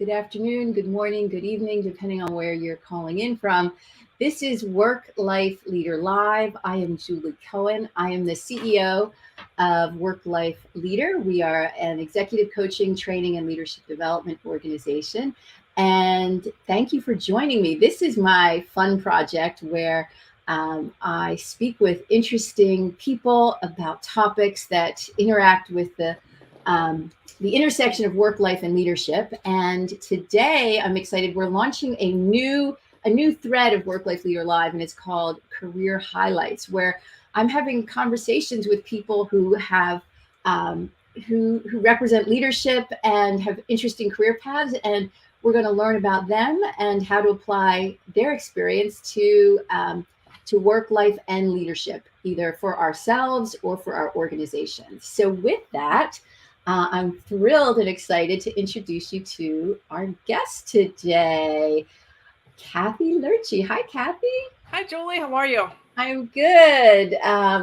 good afternoon, good morning, good evening, depending on where you're calling in from. This is Work Life Leader Live. I am Julie Cohen. I am the CEO of Work Life Leader. We are an executive coaching, training, and leadership development organization. And thank you for joining me. This is my fun project where I speak with interesting people about topics that interact with the intersection of work, life, and leadership. And today I'm excited. We're launching a new thread of Work Life Leader Live, and it's called Career Highlights, where I'm having conversations with people who have who represent leadership and have interesting career paths, and we're going to learn about them and how to apply their experience to work, life, and leadership, either for ourselves or for our organizations. So with that, I'm thrilled and excited to introduce you to our guest today, Cathy Lerche. Hi, Cathy. Hi, Julie. How are you? I'm good.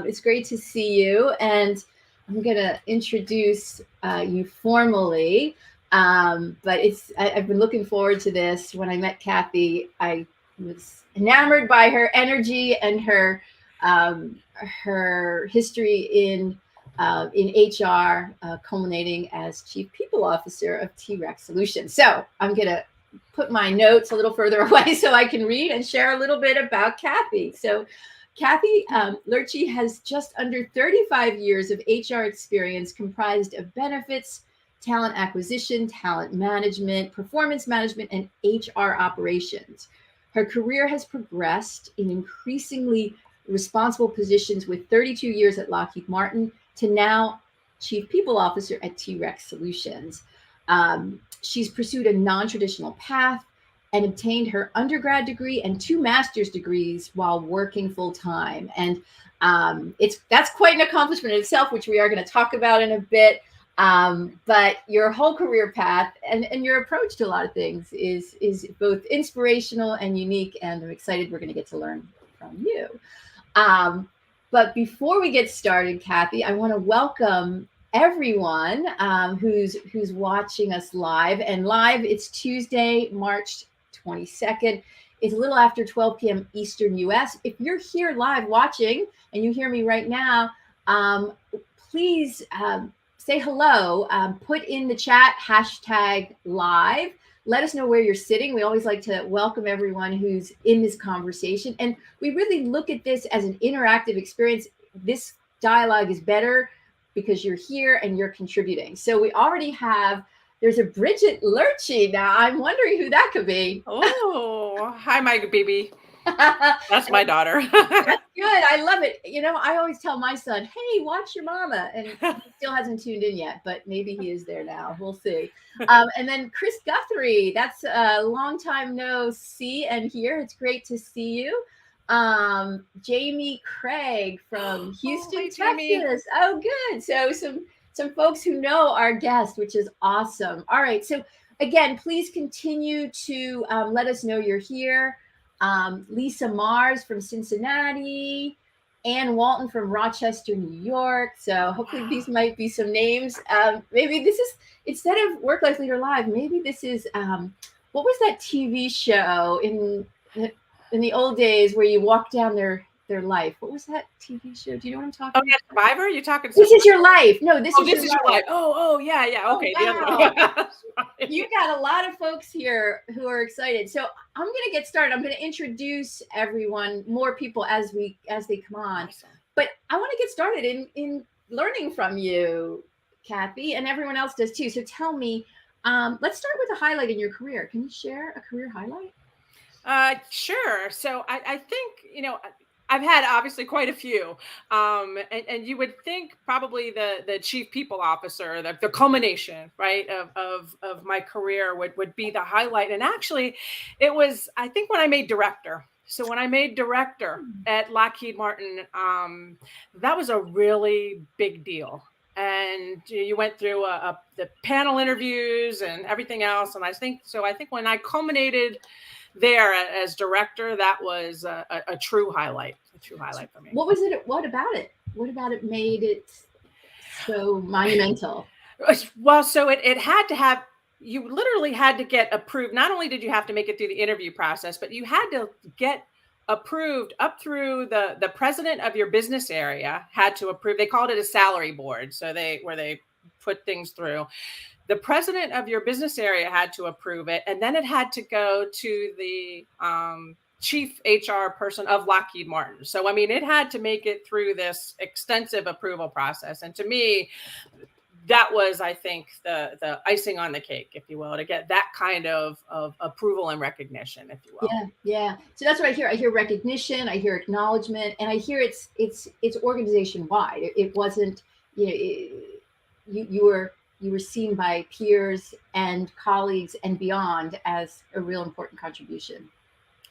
It's great to see you. And I'm going to introduce you formally. But I've been looking forward to this. When I met Cathy, I was enamored by her energy and her history in HR, culminating as Chief People Officer of T-Rex Solutions. So I'm going to put my notes a little further away so I can read and share a little bit about Cathy. So Cathy Lerche has just under 35 years of HR experience comprised of benefits, talent acquisition, talent management, performance management, and HR operations. Her career has progressed in increasingly responsible positions with 32 years at Lockheed Martin to now Chief People Officer at T-Rex Solutions. She's pursued a non-traditional path and obtained her undergrad degree and 2 master's degrees while working full-time. And that's quite an accomplishment in itself, which we are going to talk about in a bit. But your whole career path and your approach to a lot of things is both inspirational and unique. And I'm excited we're going to get to learn from you. But before we get started, Cathy, I want to welcome everyone who's watching us live. And live, it's Tuesday, March 22nd. It's a little after 12 p.m. Eastern US. If you're here live watching and you hear me right now, please say hello. Put in the chat #live. Let us know where you're sitting. We always like to welcome everyone who's in this conversation. And we really look at this as an interactive experience. This dialogue is better because you're here and you're contributing. So we already there's a Bridget Lurchy now. I'm wondering who that could be. Oh, hi, my baby. That's my daughter. That's good. I love it. You know, I always tell my son, hey, watch your mama. And he still hasn't tuned in yet, but maybe he is there now. We'll see. And then Chris Guthrie, that's a long time no see and hear. It's great to see you. Jamie Craig from Houston, Texas. Oh, good. So some folks who know our guest, which is awesome. All right. So again, please continue to let us know you're here. Lisa Mars from Cincinnati, Ann Walton from Rochester, New York. So hopefully these might be some names. Maybe this is, instead of Work Life Leader Live, maybe this is, what was that TV show in the old days where you walk down their life? What was that TV show? Do you know what I'm talking about? Oh, yeah, Survivor? You're talking This is Your Life. No, this is your life. Oh, yeah. Okay. Oh, wow. You got a lot of folks here who are excited. So I'm going to get started. I'm going to introduce everyone, more people as they come on. Awesome. But I want to get started in learning from you, Cathy, and everyone else does too. So tell me, let's start with a highlight in your career. Can you share a career highlight? Sure. So I think, I've had obviously quite a few, and you would think probably the Chief People Officer, the culmination, right, of my career would be the highlight. And actually, it was, I think, when I made director. So when I made director at Lockheed Martin, that was a really big deal. And you went through the panel interviews and everything else. And I think when I culminated there as director, that was a true highlight. A true highlight for me. What was it? What about it? What about it made it so monumental? Well, so it had to have you literally had to get approved. Not only did you have to make it through the interview process, but you had to get approved up through the president of your business area had to approve. They called it a salary board. So they put things through. The president of your business area had to approve it. And then it had to go to the chief HR person of Lockheed Martin. So, I mean, it had to make it through this extensive approval process. And to me, that was, I think, the icing on the cake, if you will, to get that kind of approval and recognition, if you will. Yeah. So that's what I hear. I hear recognition, I hear acknowledgement, and I hear it's organization wide. It wasn't, you were seen by peers and colleagues and beyond as a real important contribution.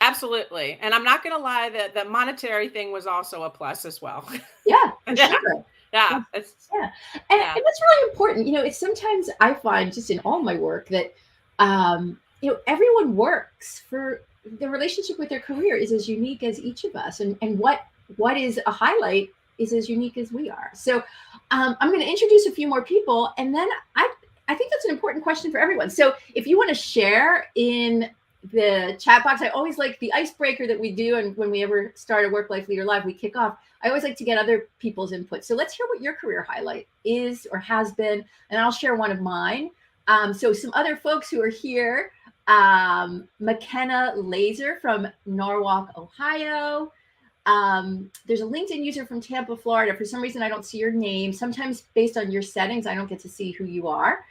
Absolutely. And I'm not going to lie that the monetary thing was also a plus as well. Yeah, for sure. Yeah. And that's really important. It's sometimes I find just in all my work that, everyone works for the relationship with their career is as unique as each of us. And what is a highlight is as unique as we are. So I'm going to introduce a few more people. And then I think that's an important question for everyone. So if you want to share in the chat box, I always like the icebreaker that we do. And when we ever start a Work Life Leader Live, we kick off. I always like to get other people's input. So let's hear what your career highlight is or has been, and I'll share one of mine. So some other folks who are here, McKenna Laser from Norwalk, Ohio. There's a LinkedIn user from Tampa, Florida. For some reason, I don't see your name. Sometimes based on your settings, I don't get to see who you are.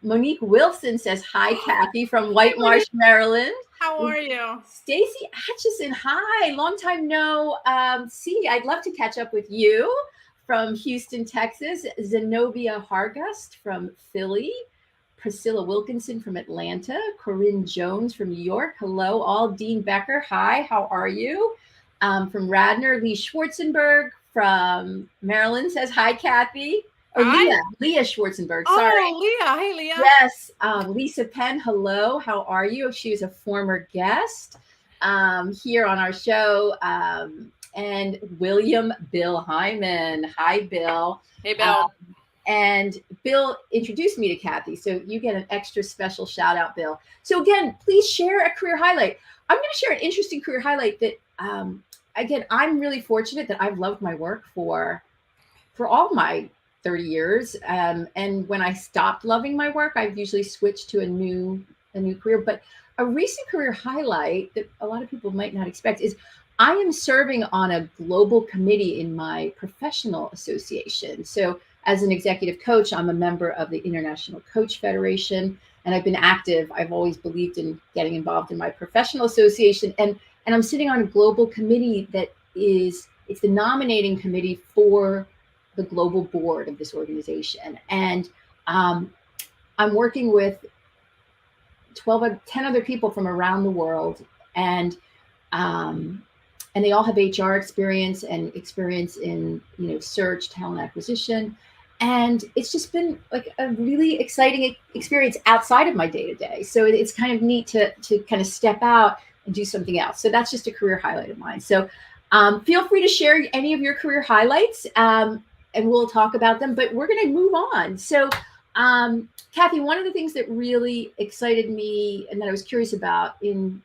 Monique Wilson says, hi, Cathy from White Marsh, Maryland. How are you? Stacy Atchison, hi, long time no see. I'd love to catch up with you from Houston, Texas. Zenobia Hargust from Philly. Priscilla Wilkinson from Atlanta. Corinne Jones from New York. Hello, all. Dean Becker, hi, how are you? From Radnor, Lee Schwarzenberg from Maryland says, hi, Cathy. Or Leah Schwarzenberg. Sorry. Oh, Leah. Hey, Leah. Yes. Lisa Penn. Hello. How are you? She was a former guest here on our show. And William Bill Hyman. Hi, Bill. Hey, Bill. And Bill introduced me to Cathy. So you get an extra special shout out, Bill. So again, please share a career highlight. I'm going to share an interesting career highlight that, again, I'm really fortunate that I've loved my work for all my 30 years. And when I stopped loving my work, I've usually switched to a new career. But a recent career highlight that a lot of people might not expect is I am serving on a global committee in my professional association. So as an executive coach, I'm a member of the International Coach Federation, and I've been active. I've always believed in getting involved in my professional association. And I'm sitting on a global committee that it's the nominating committee for the global board of this organization. And I'm working with 10 other people from around the world. And they all have HR experience and experience in, search, talent acquisition. And it's just been like a really exciting experience outside of my day-to-day. So it's kind of neat to kind of step out and do something else. So that's just a career highlight of mine. So feel free to share any of your career highlights. And we'll talk about them, but we're going to move on. So, Cathy, one of the things that really excited me and that I was curious about in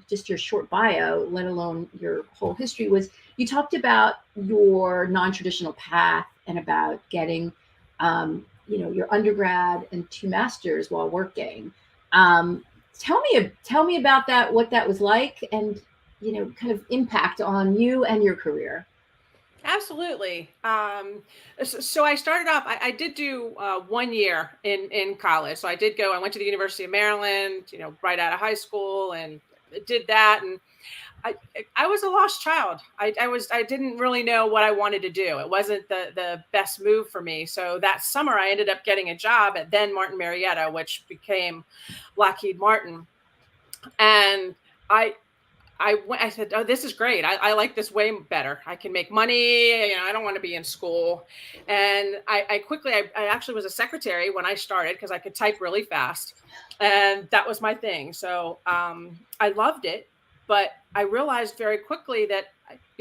just your short bio, let alone your whole history, was you talked about your non-traditional path and about getting, your undergrad and 2 masters while working. Tell me about that, what that was like, and kind of impact on you and your career. Absolutely. So I started off, I did do 1 year in college. So I went to the University of Maryland, right out of high school, and did that. And I was a lost child. I didn't really know what I wanted to do. It wasn't the best move for me. So that summer I ended up getting a job at then Martin Marietta, which became Lockheed Martin. And I said, oh, this is great. I like this way better. I can make money. I don't want to be in school. And I actually was a secretary when I started because I could type really fast. And that was my thing. So I loved it. But I realized very quickly that,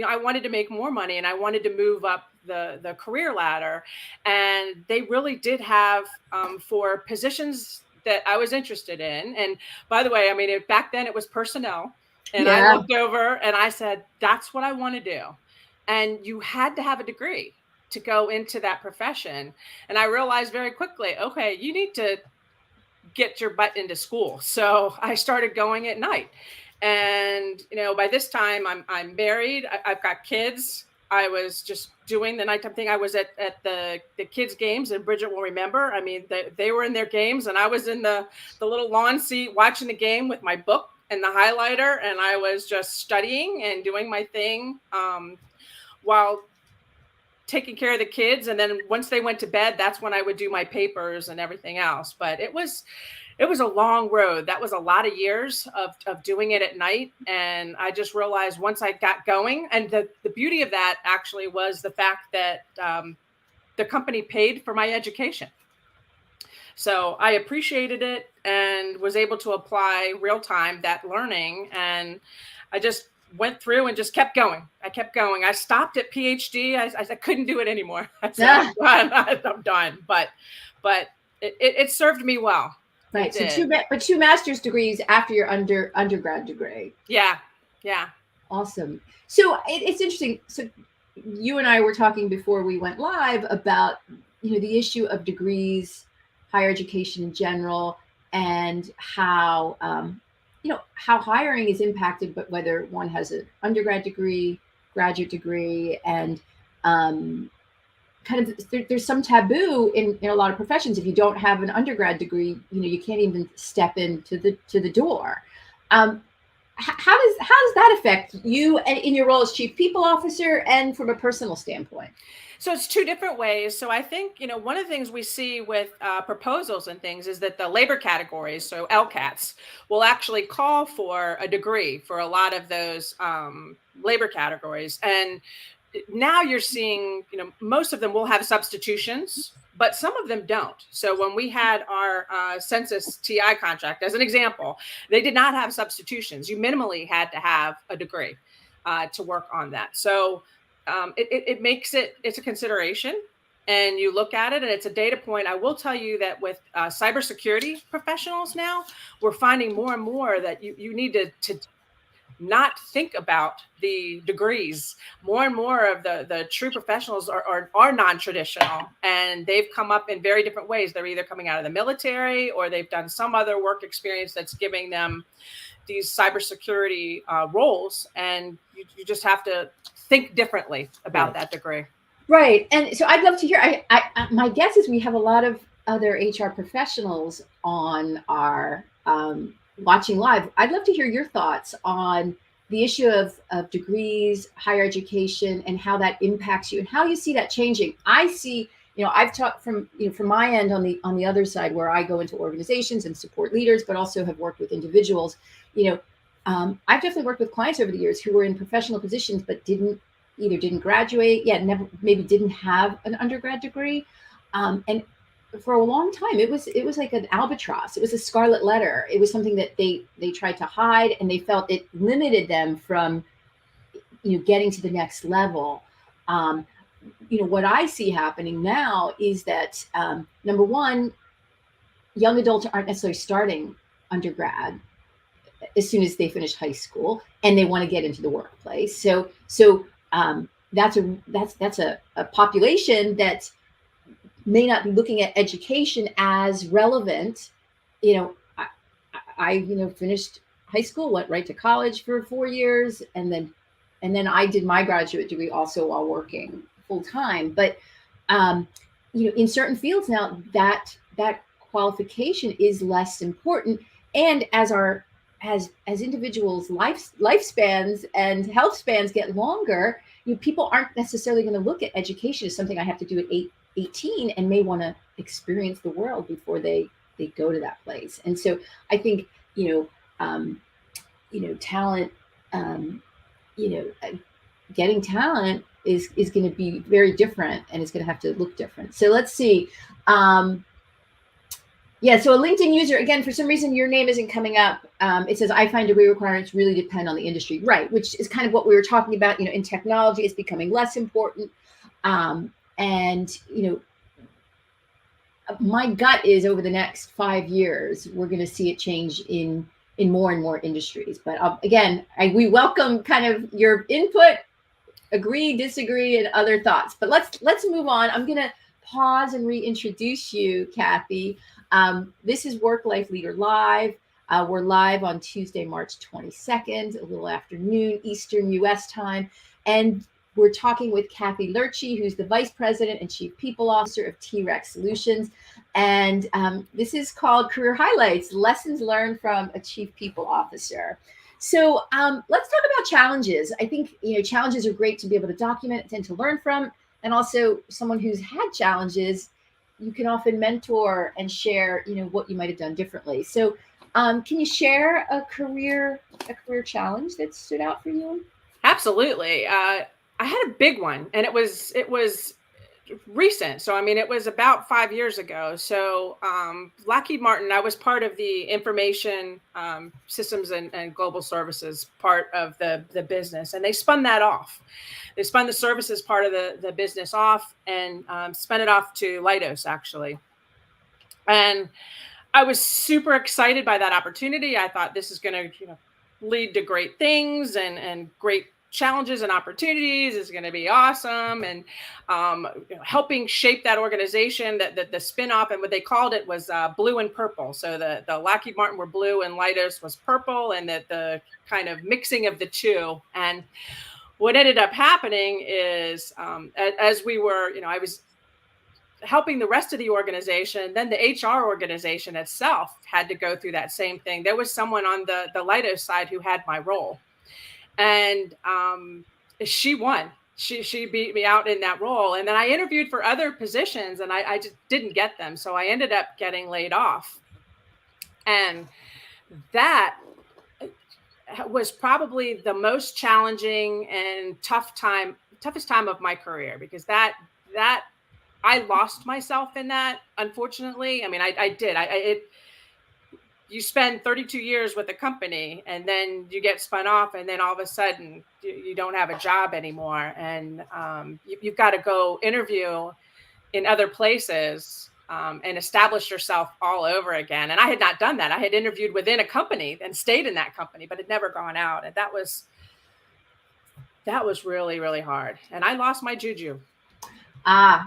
I wanted to make more money and I wanted to move up the career ladder. And they really did have for positions that I was interested in. And by the way, I mean, back then it was personnel. And I Yeah. looked over and I said, that's what I want to do. And you had to have a degree to go into that profession. And I realized very quickly, okay, you need to get your butt into school. So I started going at night. And, by this time I'm married. I've got kids. I was just doing the nighttime thing. I was at the kids' games, and Bridget will remember. I mean, they were in their games, and I was in the little lawn seat watching the game with my book and the highlighter, and I was just studying and doing my thing while taking care of the kids. And then once they went to bed, that's when I would do my papers and everything else. But it was a long road. That was a lot of years of doing it at night. And I just realized once I got going, and the beauty of that actually was the fact that the company paid for my education. So I appreciated it and was able to apply real time that learning. And I just went through and just kept going. I kept going. I stopped at PhD. I couldn't do it anymore. I said, I'm done. But it served me well. Right. So two master's degrees after your undergrad degree. Yeah. Awesome. So it's interesting. So you and I were talking before we went live about, the issue of degrees, higher education in general, and how, how hiring is impacted, but whether one has an undergrad degree, graduate degree, and kind of there's some taboo in a lot of professions. If you don't have an undergrad degree, you can't even step into the door. How does that affect you and in your role as chief people officer and from a personal standpoint? So it's two different ways. So I think, one of the things we see with proposals and things is that the labor categories, so LCATs, will actually call for a degree for a lot of those labor categories. And now you're seeing, most of them will have substitutions, but some of them don't. So when we had our census TI contract, as an example, they did not have substitutions. You minimally had to have a degree to work on that. So it makes it's a consideration, and you look at it and it's a data point. I will tell you that with cybersecurity professionals now, we're finding more and more that you need to not think about the degrees. More and more of the true professionals are non-traditional, and they've come up in very different ways. They're either coming out of the military or they've done some other work experience that's giving them these cybersecurity roles, and you just have to think differently about that degree. Right. And so I'd love to hear, I my guess is we have a lot of other HR professionals on our watching live. I'd love to hear your thoughts on the issue of degrees, higher education, and how that impacts you and how you see that changing. I see, I've talked from my end on the other side, where I go into organizations and support leaders, but also have worked with individuals. I've definitely worked with clients over the years who were in professional positions, but didn't graduate, maybe didn't have an undergrad degree. And for a long time, it was like an albatross. It was a scarlet letter. It was something that they tried to hide, and they felt it limited them from, getting to the next level. What I see happening now is that, number one, young adults aren't necessarily starting undergrad as soon as they finish high school, and they want to get into the workplace. So that's a population that may not be looking at education as relevant. I finished high school, went right to college for 4 years, and then I did my graduate degree also while working full time. But in certain fields now, that qualification is less important. And as individuals' lifespans and health spans get longer, people aren't necessarily going to look at education as something I have to do at 18, and may want to experience the world before they go to that place. And so I think talent, getting talent is going to be very different, and it's going to have to look different. So let's see. So a LinkedIn user, again, for some reason your name isn't coming up. It says, I find degree requirements really depend on the industry. Right, which is kind of what we were talking about. In technology, it's becoming less important. And my gut is over the next 5 years, we're going to see it change in more and more industries. But again, we welcome kind of your input, agree, disagree, and other thoughts. But let's move on. I'm going to pause and reintroduce you, Cathy. This is Work Life Leader Live. We're live on Tuesday, March 22nd, a little afternoon Eastern US time. And we're talking with Cathy Lerche, who's the Vice President and Chief People Officer of T-Rex Solutions. And this is called Career Highlights, Lessons Learned from a Chief People Officer. So let's talk about challenges. I think, challenges are great to be able to document and to learn from. And also someone who's had challenges, you can often mentor and share, what you might have done differently. So can you share a career challenge that stood out for you? Absolutely. I had a big one, and it was recent. So, I mean, it was about 5 years ago. So, Lockheed Martin, I was part of the information systems and global services part of the business, and they spun that off. They spun the services part of the business off and spun it off to Leidos, actually. And I was super excited by that opportunity. I thought this is going to, lead to great things and great challenges and opportunities is going to be awesome. And helping shape that organization, that the spinoff, and what they called it was blue and purple. So the Lockheed Martin were blue and Leidos was purple, and that the kind of mixing of the two. And what ended up happening is as we were, I was helping the rest of the organization, then the HR organization itself had to go through that same thing. There was someone on the Leidos side who had my role, and she won. She beat me out in that role. And then I interviewed for other positions, and I just didn't get them. So I ended up getting laid off. And that was probably the most challenging and toughest time of my career, because that I lost myself in that, unfortunately. I mean, I did. You spend 32 years with a company, and then you get spun off, and then all of a sudden you don't have a job anymore. And you've got to go interview in other places and establish yourself all over again. And I had not done that. I had interviewed within a company and stayed in that company, but had never gone out. And that was really, really hard. And I lost my juju.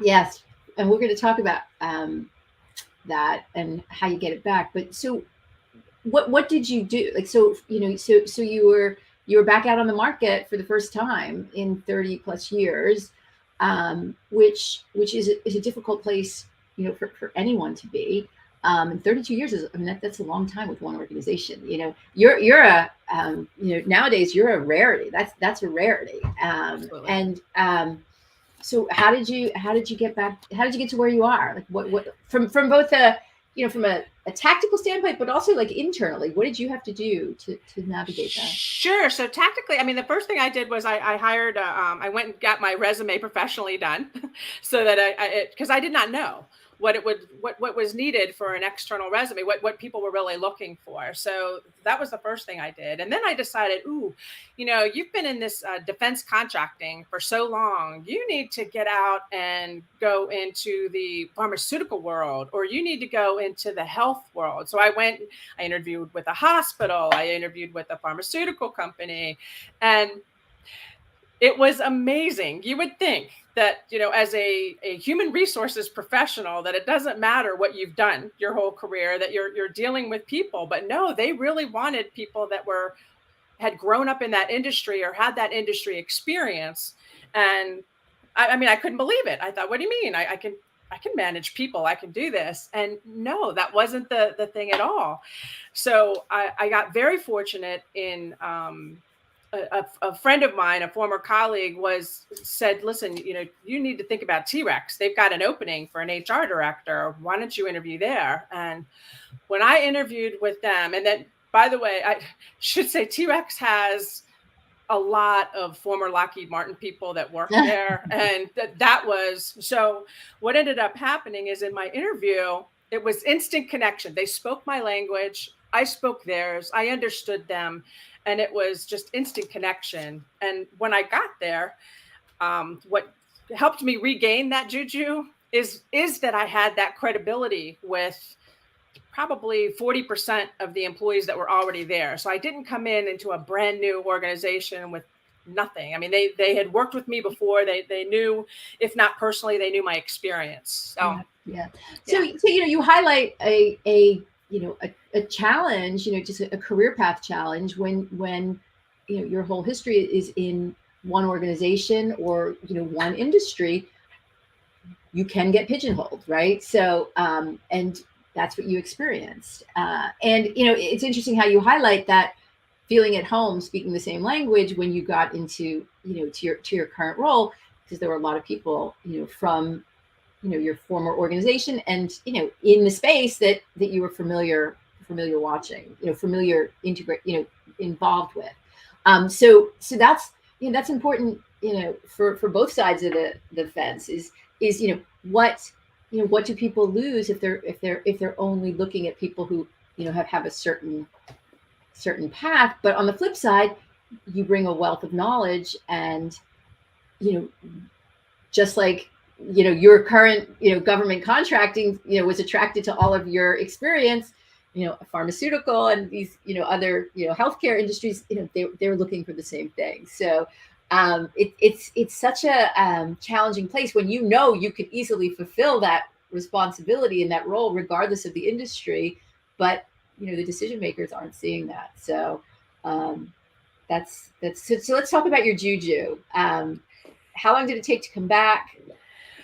Yes. And we're going to talk about that and how you get it back. But so what did you do? Like, so, so you were back out on the market for the first time in 30 plus years, which is a difficult place, for anyone to be. And 32 years that's a long time with one organization. You're a, nowadays you're a rarity. That's a rarity. So how did you get back? How did you get to where you are? Like what from both from a tactical standpoint, but also like internally, what did you have to do to navigate that? Sure. So tactically, I mean, the first thing I did was I hired, I went and got my resume professionally done so that because I did not know what was needed for an external resume, what people were really looking for. So that was the first thing I did. And then I decided, you've been in this defense contracting for so long, you need to get out and go into the pharmaceutical world, or you need to go into the health world. So I interviewed with a hospital, I interviewed with a pharmaceutical company, and it was amazing. You would think that, as a human resources professional, that it doesn't matter what you've done your whole career, that you're dealing with people. But no, they really wanted people that had grown up in that industry or had that industry experience. And I mean, I couldn't believe it. I thought, what do you mean? I can manage people. I can do this. And no, that wasn't the thing at all. So I got very fortunate in a friend of mine, a former colleague, said, listen, you need to think about T-Rex. They've got an opening for an HR director. Why don't you interview there? And when I interviewed with them, and then, by the way, I should say T-Rex has a lot of former Lockheed Martin people that work there. And that was, so what ended up happening is in my interview, it was instant connection. They spoke my language. I spoke theirs. I understood them. And it was just instant connection. And when I got there, what helped me regain that juju is that I had that credibility with probably 40% of the employees that were already there. So I didn't come into a brand new organization with nothing. I mean, they had worked with me before. They knew, if not personally, they knew my experience. So yeah. So you highlight a challenge, just a career path challenge when your whole history is in one organization or one industry. You can get pigeonholed, right? So and that's what you experienced. And it's interesting how you highlight that feeling at home, speaking the same language when you got into to your current role, because there were a lot of people from your former organization and in the space that you were familiar watching, familiar integrate involved with. So that's important for both sides of the fence is what what do people lose if they're only looking at people who have a certain path. But on the flip side, you bring a wealth of knowledge, and just like your current government contracting was attracted to all of your experience, pharmaceutical and these other healthcare industries, they're looking for the same thing. So it's such a challenging place when you could easily fulfill that responsibility and that role regardless of the industry, but the decision makers aren't seeing that. So that's so let's talk about your juju. How long did it take to come back?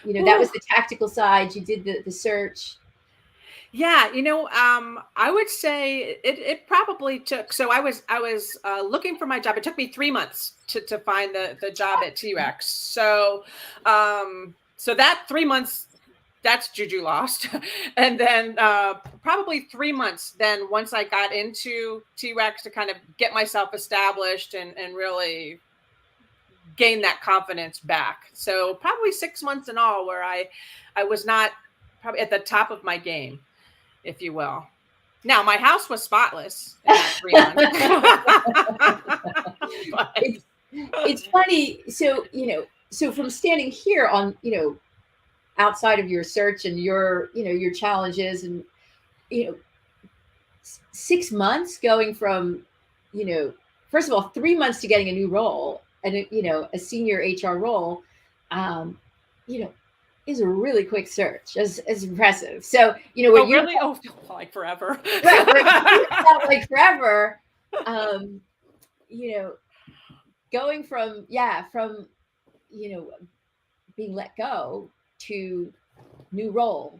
That was the tactical side. You did the search. Yeah, I would say it probably took. So I was looking for my job. It took me 3 months to find the job at T-Rex. So so that 3 months, that's juju lost. And then probably 3 months then once I got into T-Rex to kind of get myself established and really gain that confidence back. So probably 6 months in all where I was not probably at the top of my game, if you will. Now my house was spotless in that 3 months. It's funny. So from standing here on, outside of your search and your challenges and, 6 months going from, first of all, 3 months to getting a new role and, a senior HR role, is a really quick search. As impressive. So, when you really felt like forever. Felt like forever. Going from being let go to new role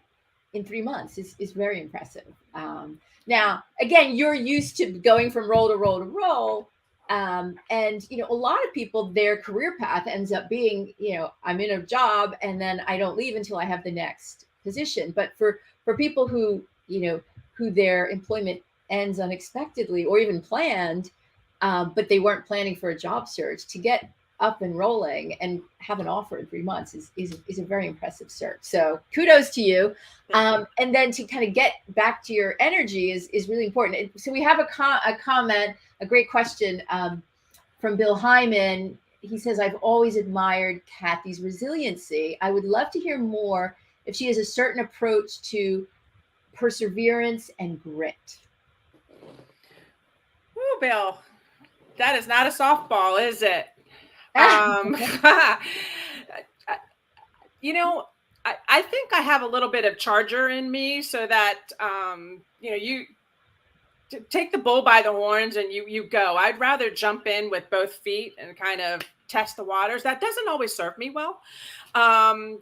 in 3 months is very impressive. Now, again, you're used to going from role to role to role. And, a lot of people, their career path ends up being, I'm in a job and then I don't leave until I have the next position. But for people who, who their employment ends unexpectedly or even planned, but they weren't planning for a job search, to get up and rolling and have an offer in 3 months is a very impressive search. So kudos to you. And then to kind of get back to your energy is really important. So we have a comment, a great question from Bill Hyman. He says, I've always admired Cathy's resiliency. I would love to hear more if she has a certain approach to perseverance and grit. Oh, Bill, that is not a softball, is it? I think I have a little bit of charger in me, so that you take the bull by the horns and you go. I'd rather jump in with both feet and kind of test the waters. That doesn't always serve me well.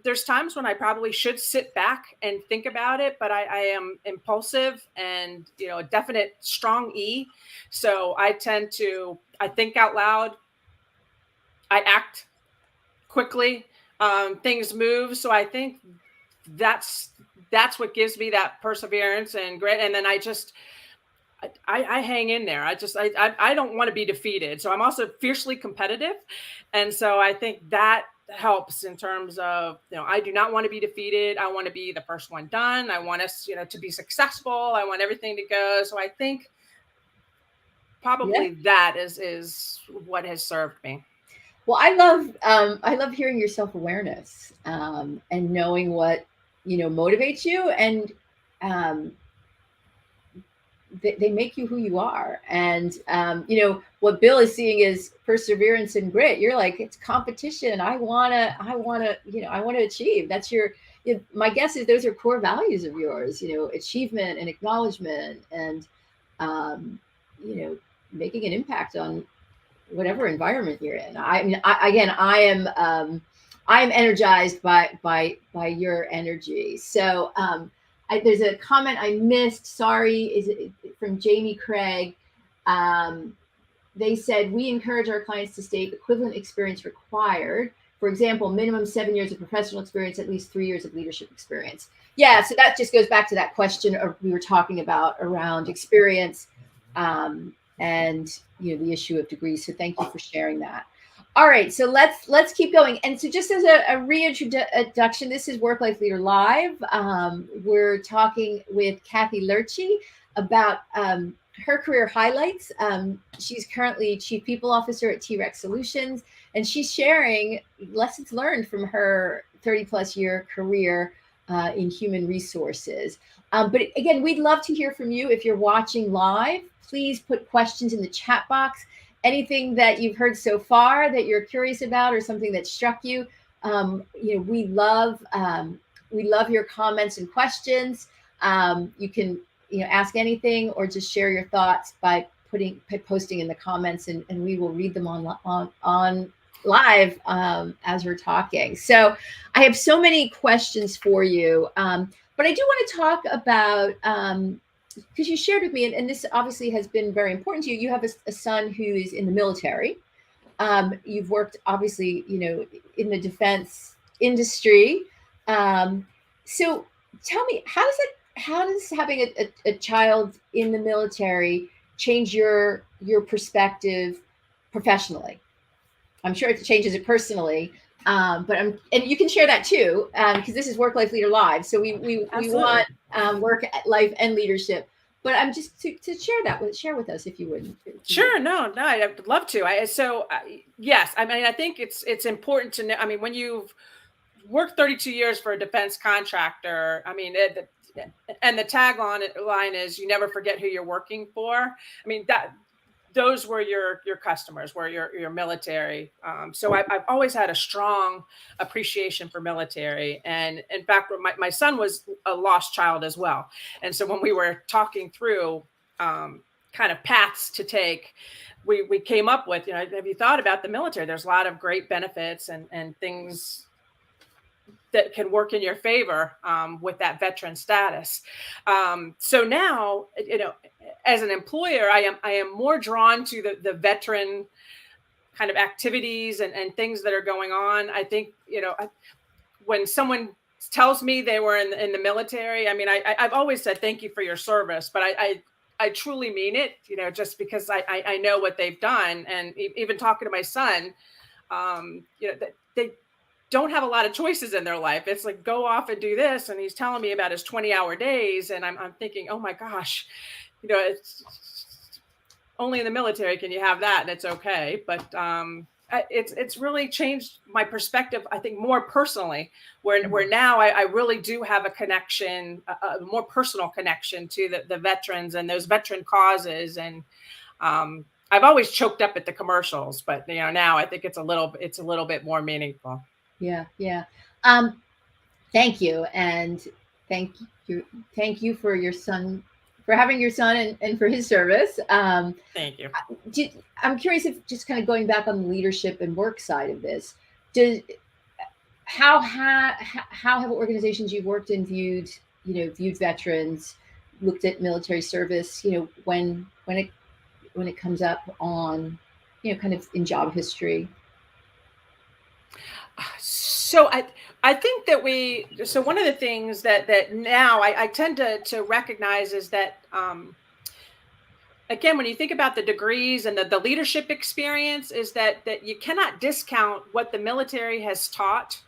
There's times when I probably should sit back and think about it, but I am impulsive and a definite strong E. So I think out loud. I act quickly. Things move. So I think that's what gives me that perseverance and grit. And then I hang in there. I don't want to be defeated. So I'm also fiercely competitive. And so I think that helps in terms of, I do not want to be defeated. I want to be the first one done. I want us, to be successful. I want everything to go. So I think probably that is what has served me. Well, I love hearing your self-awareness and knowing what motivates you, and um, they make you who you are. And what Bill is seeing is perseverance and grit. You're like, it's competition. I want to achieve. That's my guess is those are core values of yours, achievement and acknowledgement, and um, making an impact on whatever environment you're in. I mean, I am energized by your energy. So there's a comment I missed. Sorry, is it from Jamie Craig? Um, they said we encourage our clients to state equivalent experience required. For example, minimum 7 years of professional experience, at least 3 years of leadership experience. Yeah, so that just goes back to that question we were talking about around experience, and the issue of degrees. So thank you for sharing that. All right, so let's keep going. And so just as a reintroduction, this is Work Life Leader Live. We're talking with Cathy Lerche about her career highlights. She's currently Chief People Officer at T-Rex Solutions, and she's sharing lessons learned from her 30-plus year career in human resources. But again, we'd love to hear from you. If you're watching live, please put questions in the chat box. Anything that you've heard so far that you're curious about, or something that struck you. We love your comments and questions. You can ask anything, or just share your thoughts by posting in the comments, and we will read them on live as we're talking. So I have so many questions for you, but I do want to talk about, because you shared with me, and this obviously has been very important to you. You have a son who is in the military. You've worked obviously, in the defense industry. So tell me, how does having a child in the military change your perspective professionally? I'm sure it changes it personally, but and you can share that too, because this is Work Life Leader Live. So we want work, life, and leadership. But I'm just to share with us, if you would. Sure. No, I'd love to. Yes, I mean, I think it's important to know. I mean, when you've worked 32 years for a defense contractor, I mean, and the tagline is "You never forget who you're working for." I mean, those were your customers, were your military. So I've always had a strong appreciation for military. And in fact, my son was a lost child as well. And so when we were talking through kind of paths to take, we came up with, have you thought about the military? There's a lot of great benefits and things that can work in your favor with that veteran status. So now, as an employer, I am more drawn to the veteran kind of activities and things that are going on. I think, when someone tells me they were in the military, I mean, I've always said, thank you for your service, but I truly mean it, just because I know what they've done. And even talking to my son, they don't have a lot of choices in their life. It's like, go off and do this. And he's telling me about his 20-hour days. And I'm thinking, oh my gosh, it's only in the military can you have that, and it's okay. But it's really changed my perspective, I think, more personally, where now I really do have a connection, a more personal connection to the veterans and those veteran causes. And I've always choked up at the commercials, but now I think it's a little bit more meaningful. Yeah. Thank you. And thank you for your son, for having your son, and for his service. Thank you. I'm curious, if just kind of going back on the leadership and work side of this, how have organizations you've worked in viewed veterans, looked at military service, when it comes up on, kind of in job history? So I think that one of the things that now I tend to recognize is that, again, when you think about the degrees and the leadership experience, is that you cannot discount what the military has taught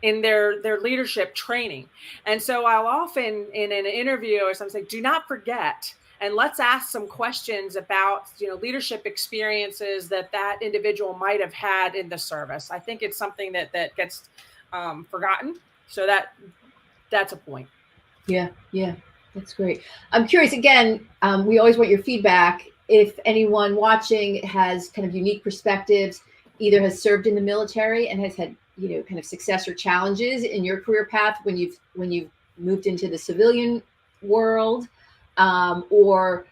in their leadership training. And so I'll often in an interview or something say, do not forget, and let's ask some questions about, leadership experiences that individual might have had in the service. I think it's something that gets forgotten. So that that's a point. Yeah, yeah, that's great. I'm curious again, we always want your feedback. If anyone watching has kind of unique perspectives, either has served in the military and has had, kind of success or challenges in your career path when you've moved into the civilian world, or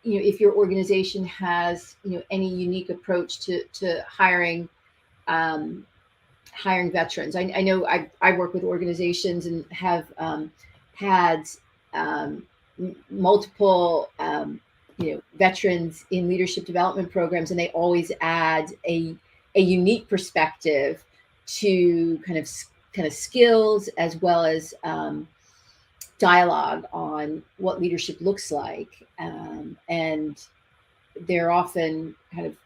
if your organization has any unique approach to hiring veterans. I know I work with organizations and have had multiple veterans in leadership development programs, and they always add a unique perspective to kind of skills, as well as dialogue on what leadership looks like, and they're often kind of,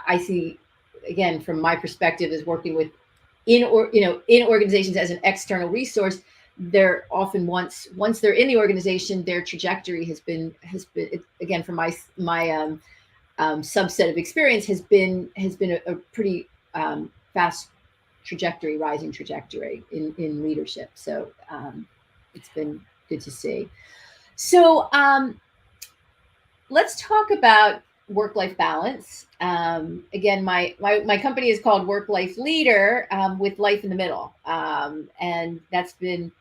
I see, again, from my perspective, as working with in organizations as an external resource, they're often, once they're in the organization, their trajectory has been, again, from my subset of experience, has been a pretty fast trajectory, rising trajectory in leadership. So it's been good to see. So let's talk about work-life balance. Again, my company is called Work Life Leader, with life in the middle, and that's been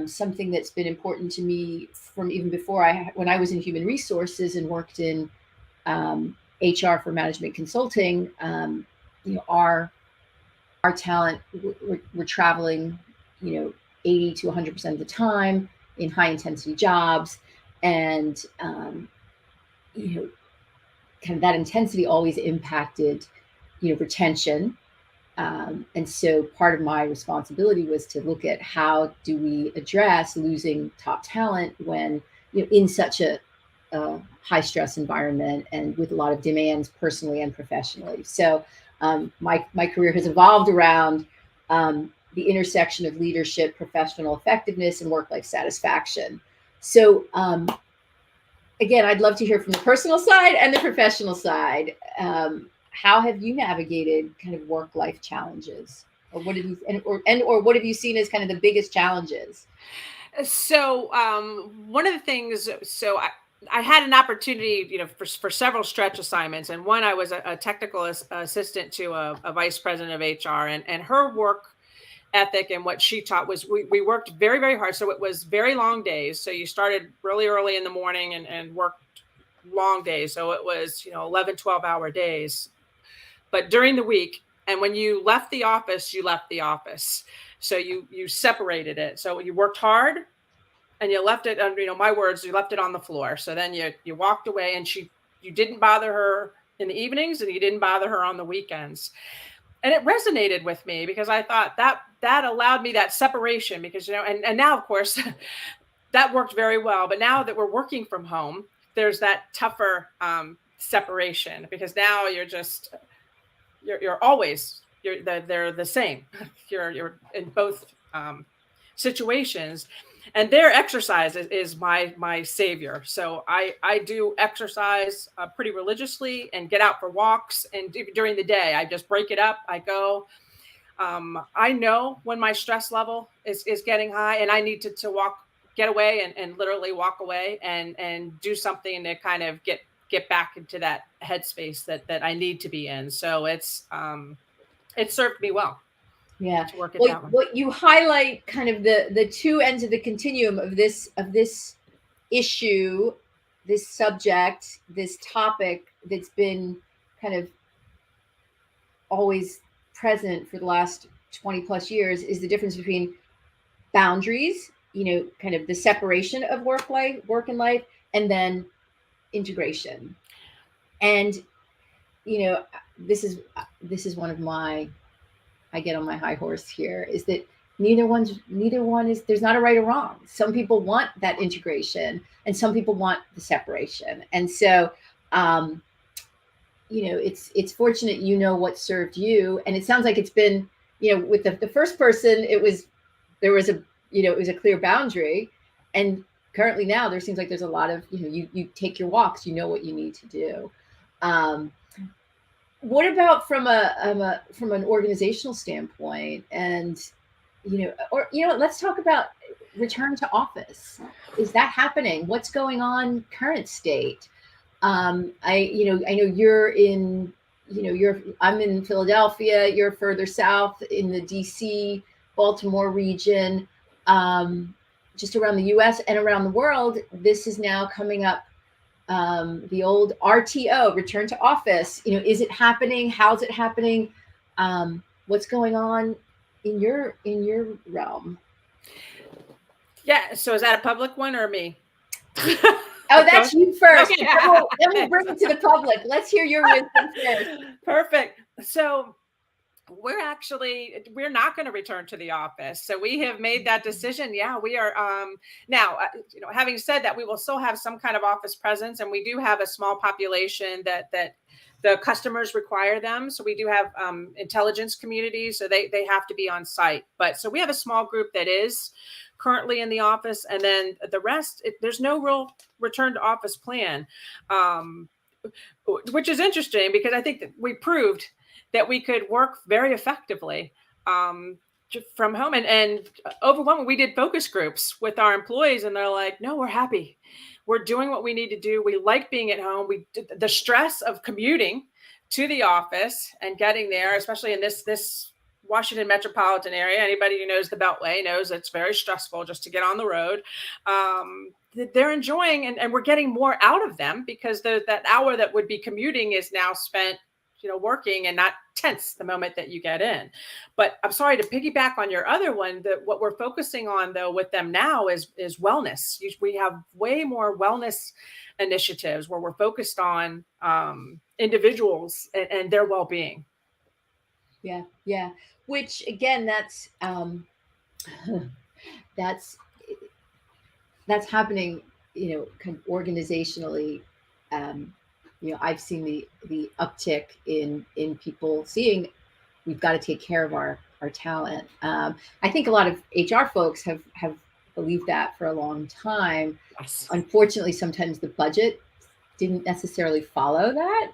something that's been important to me from even before when I was in human resources and worked in HR for management consulting. Our talent, we're traveling 80 to 100% of the time in high intensity jobs, and kind of that intensity always impacted, retention. And so part of my responsibility was to look at how do we address losing top talent when, in such a high stress environment and with a lot of demands personally and professionally. So my career has evolved around the intersection of leadership, professional effectiveness, and work-life satisfaction. So again, I'd love to hear from the personal side and the professional side. How have you navigated kind of work-life challenges, or what have you, or what have you seen as kind of the biggest challenges? So one of the things, I had an opportunity, for several stretch assignments, and one I was a technical assistant to a vice president of HR, and her work ethic and what she taught was we worked very, very hard. So it was very long days. So you started really early in the morning and worked long days. So it was, 11, 12-hour days. But during the week, and when you left the office, you left the office. So you separated it. So you worked hard and you left it, my words, you left it on the floor. So then you walked away, and you didn't bother her in the evenings, and you didn't bother her on the weekends. And it resonated with me because I thought that allowed me that separation, because, and now, of course, that worked very well. But now that we're working from home, there's that tougher separation, because now you're always, they're the same. You're in both situations. And their exercise is my savior. So I do exercise pretty religiously and get out for walks. And during the day, I just break it up. I go. I know when my stress level is getting high, and I need to get away and literally walk away and do something to kind of get back into that headspace that I need to be in. So it served me well. Yeah. To work it Well, what you highlight kind of the two ends of the continuum of this issue, this subject, this topic that's been kind of always present for the last 20 plus years, is the difference between boundaries, kind of the separation of work and life, and then integration. And this is one of my, I get on my high horse here, is that neither one is, there's not a right or wrong. Some people want that integration and some people want the separation. And so, it's fortunate, what served you. And it sounds like it's been, with the first person, there was a clear boundary. And currently now there seems like there's a lot of, you take your walks, what you need to do. What about from an organizational standpoint? And let's talk about return to office. Is that happening? What's going on current state? I know you're in, I'm in Philadelphia, you're further south in the DC, Baltimore region, just around the US and around the world. This is now coming up, the old RTO, return to office. Is it happening? How's it happening? What's going on in your realm? Yeah. So is that a public one or me? Oh, that's you first. Okay. Then we'll bring it to the public. Let's hear your wisdom first. Perfect. So we're not going to return to the office. So we have made that decision. Yeah, we are. Now, having said that, we will still have some kind of office presence, and we do have a small population that the customers require them. So we do have intelligence communities, so they have to be on site. But so we have a small group that is currently in the office, and then the rest, there's no real return to office plan, which is interesting because I think that we proved that we could work very effectively from home, and overwhelmingly, we did focus groups with our employees, and they're like, no, we're happy. We're doing what we need to do. We like being at home. The stress of commuting to the office and getting there, especially in this Washington metropolitan area, anybody who knows the Beltway knows it's very stressful just to get on the road. They're enjoying, and we're getting more out of them because that hour that would be commuting is now spent working and not tense the moment that you get in. But I'm sorry to piggyback on your other one, that what we're focusing on though with them now is wellness. We have way more wellness initiatives where we're focused on individuals and their well-being. Yeah. Which again, that's happening, kind of organizationally. I've seen the uptick in people seeing we've got to take care of our talent. I think a lot of HR folks have believed that for a long time. Yes. Unfortunately, sometimes the budget didn't necessarily follow that.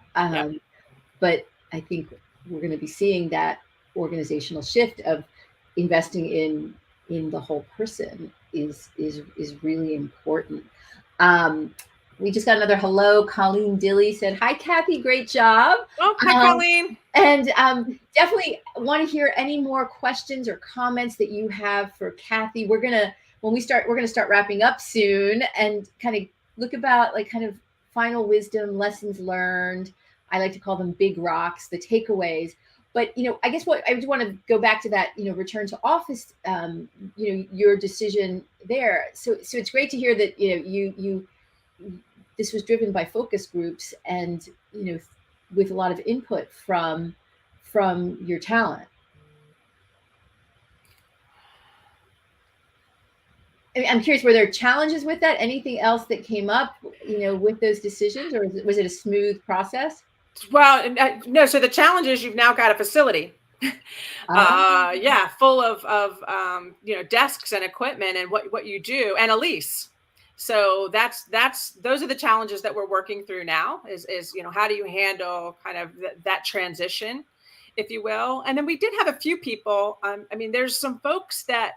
But I think we're going to be seeing that organizational shift of investing in the whole person is really important. We just got another hello. Colleen Dilly said, hi, Cathy, great job. Oh, hi, Colleen. And definitely want to hear any more questions or comments that you have for Cathy. We're going to start wrapping up soon and kind of look about kind of final wisdom, lessons learned. I like to call them big rocks, the takeaways. But, I guess what I just want to go back to that, return to office, your decision there. So it's great to hear that, you this was driven by focus groups and, with a lot of input from your talent. I'm curious, were there challenges with that? Anything else that came up, with those decisions, or was it a smooth process? Well, no. So the challenge is you've now got a facility, full of desks and equipment and what you do, and a lease. So those are the challenges that we're working through now. Is how do you handle kind of that transition, if you will? And then we did have a few people. There's some folks that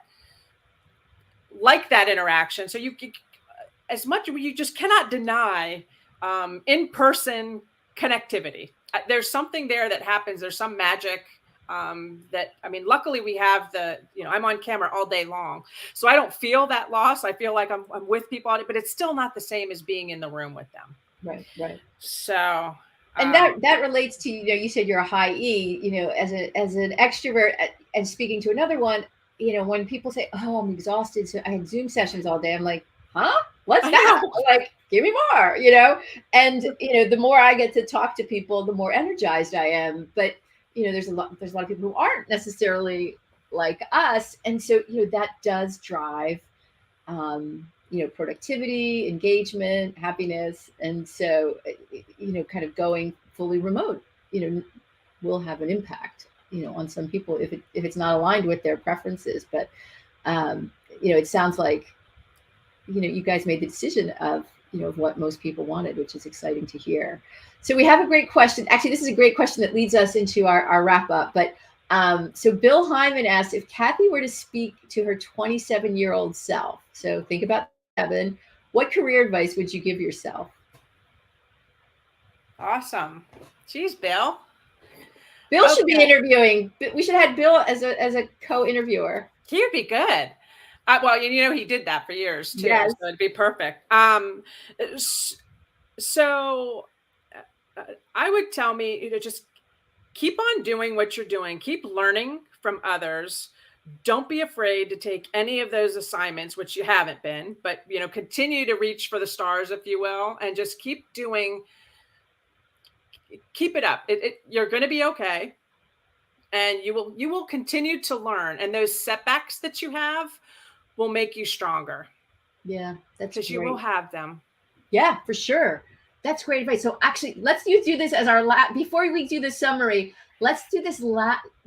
like that interaction. So you just cannot deny in-person connectivity. There's something there that happens. There's some magic luckily we have I'm on camera all day long, so I don't feel that loss. I feel like I'm with people on it, but it's still not the same as being in the room with them. Right. So, and that relates to, you said you're a high E, as an extrovert, and speaking to another one, when people say, oh, I'm exhausted, so I had Zoom sessions all day. I'm like, huh? What's that? Like, give me more, and, the more I get to talk to people, the more energized I am. But, there's a lot of people who aren't necessarily like us. And so, that does drive, productivity, engagement, happiness. And so, kind of going fully remote, will have an impact, on some people if it's not aligned with their preferences. But, it sounds like, you guys made the decision of what most people wanted, which is exciting to hear. So we have a great question. Actually, this is a great question that leads us into our wrap up. But So Bill Hyman asked if Cathy were to speak to her 27-year-old self. So think about 7. What career advice would you give yourself? Awesome. Geez, Bill. Bill should be interviewing. We should have had Bill as a co-interviewer. He would be good. Well, he did that for years too. Yes. So it'd be perfect. So I would tell me, just keep on doing what you're doing. Keep learning from others. Don't be afraid to take any of those assignments, which you haven't been, but continue to reach for the stars, if you will, and just keep it up. You're going to be okay. And you will continue to learn. And those setbacks that you have will make you stronger. Yeah, that's because you will have them. Yeah, for sure. That's great advice. So actually, let's do this as our before we do the summary. Let's do this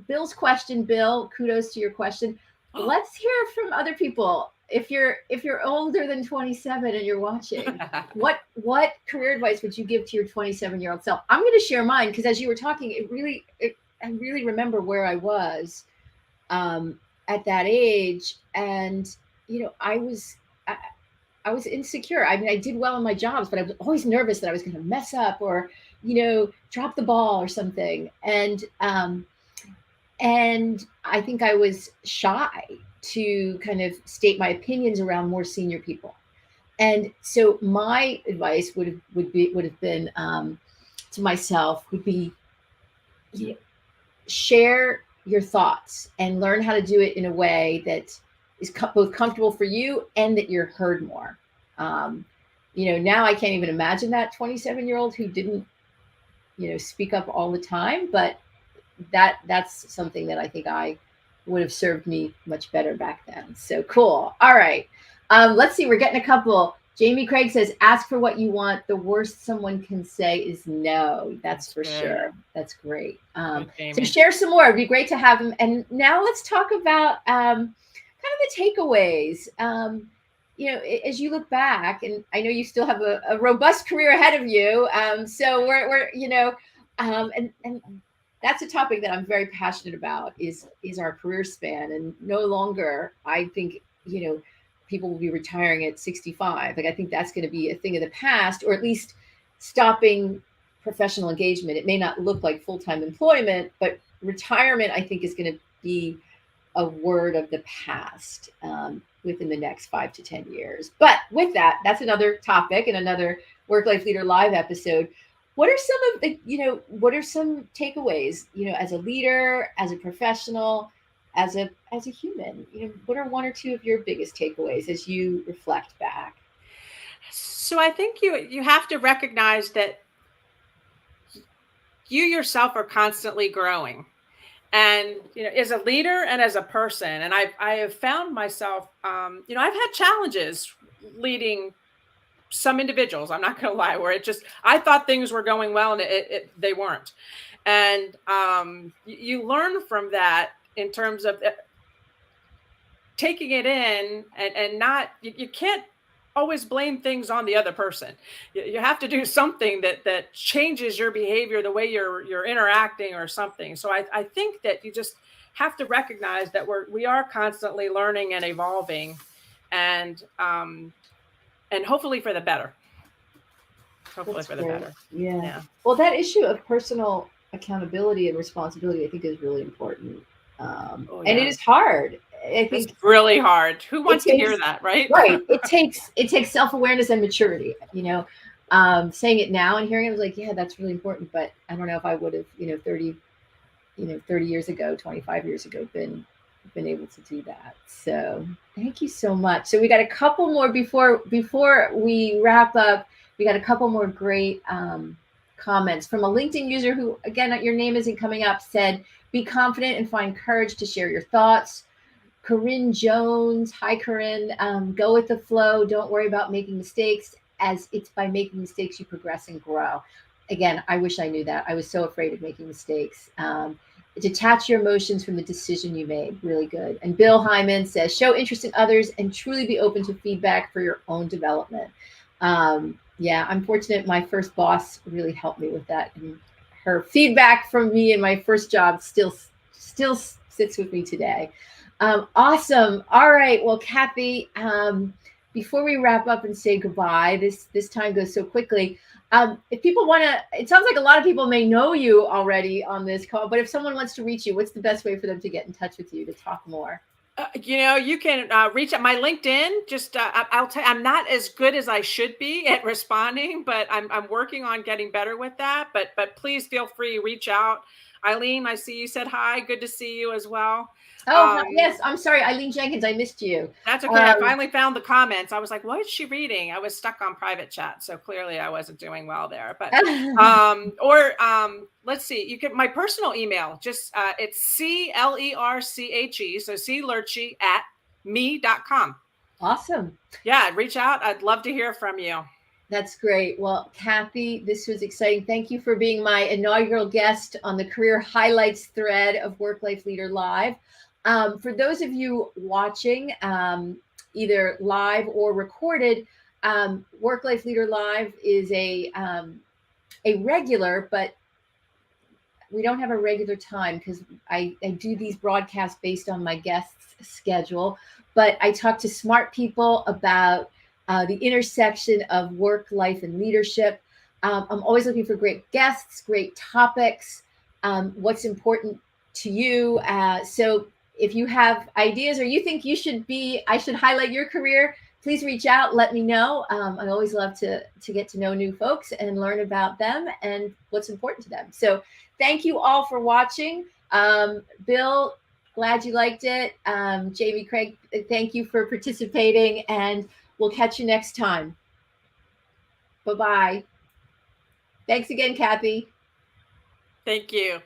Bill's question. Bill, kudos to your question. Let's hear from other people. If you're older than 27 and you're watching, what career advice would you give to your 27-year-old self? I'm going to share mine because as you were talking, I really remember where I was at that age, and I was insecure. I mean, I did well in my jobs, but I was always nervous that I was going to mess up or, drop the ball or something. And I think I was shy to kind of state my opinions around more senior people. And so my advice would have been to myself would be, share your thoughts and learn how to do it in a way that is both comfortable for you and that you're heard more. Now I can't even imagine that 27-year-old who didn't, speak up all the time, but that's something that I think I would have served me much better back then. So cool. All right. Let's see. We're getting a couple. Jamie Craig says, ask for what you want. The worst someone can say is no. That's for sure. That's great. So share some more. It'd be great to have them. And now let's talk about kind of the takeaways. As you look back, and I know you still have a robust career ahead of you. So we're and that's a topic that I'm very passionate about is our career span. And no longer, I think, people will be retiring at 65. Like, I think that's going to be a thing of the past, or at least stopping professional engagement. It may not look like full-time employment, but retirement, I think, is going to be a word of the past within the next 5 to 10 years. But with that, that's another topic and another Work Life Leader Live episode. What are some of the, what are some takeaways, as a leader, as a professional, as a human? What are 1 or 2 of your biggest takeaways as you reflect back? So I think you have to recognize that you yourself are constantly growing, and as a leader and as a person. And I have found myself, I've had challenges leading some individuals. I'm not going to lie, where I thought things were going well and they weren't. And you learn from that in terms of taking it in and not, you can't always blame things on the other person. You have to do something that changes your behavior, the way you're interacting or something. So I think that you just have to recognize that we are constantly learning and evolving, and hopefully for the better. That's for the better. Yeah. Well, that issue of personal accountability and responsibility, I think, is really important. And it is hard. I think it's really hard. Who wants to hear that, right? Right. It takes self-awareness and maturity. Saying it now and hearing it, I was like, yeah, that's really important. But I don't know if I would have, 30 years ago, 25 years ago, been able to do that. So thank you so much. So we got a couple more before we wrap up. We got a couple more great comments from a LinkedIn user who, again, your name isn't coming up, said, be confident and find courage to share your thoughts. Corinne Jones, hi Corinne, go with the flow. Don't worry about making mistakes, as it's by making mistakes you progress and grow. Again, I wish I knew that. I was so afraid of making mistakes. Detach your emotions from the decision you made. Really good. And Bill Hyman says, show interest in others and truly be open to feedback for your own development. Yeah, I'm fortunate. My first boss really helped me with that. And her feedback from me in my first job still still sits with me today. Awesome. All right. Well, Cathy, before we wrap up and say goodbye, this time goes so quickly. If people want to, it sounds like a lot of people may know you already on this call, but if someone wants to reach you, what's the best way for them to get in touch with you to talk more? You can reach out my LinkedIn. Just I'll tell you, I'm not as good as I should be at responding, but I'm working on getting better with that. But please feel free, reach out. Eileen, I see you said hi. Good to see you as well. Oh, Um, yes. I'm sorry, Eileen Jenkins. I missed you. that's okay. I finally found the comments. I was like, what is she reading? I was stuck on private chat, so clearly I wasn't doing well there. But let's see. You can my personal email, just it's CLERCHE, so Clerchy at me.com. Awesome. Yeah, reach out. I'd love to hear from you. That's great. Well, Cathy, this was exciting. Thank you for being my inaugural guest on the Career Highlights thread of Work Life Leader Live. For those of you watching, either live or recorded, Work Life Leader Live is a regular, but we don't have a regular time because I do these broadcasts based on my guests' schedule. But I talk to smart people about the intersection of work, life, and leadership. I'm always looking for great guests, great topics, what's important to you. So if you have ideas or you think I should highlight your career, please reach out. Let me know. I always love to get to know new folks and learn about them and what's important to them. So thank you all for watching. Bill, glad you liked it. Jamie, Craig, thank you for participating, and we'll catch you next time. Bye-bye. Thanks again, Cathy. Thank you.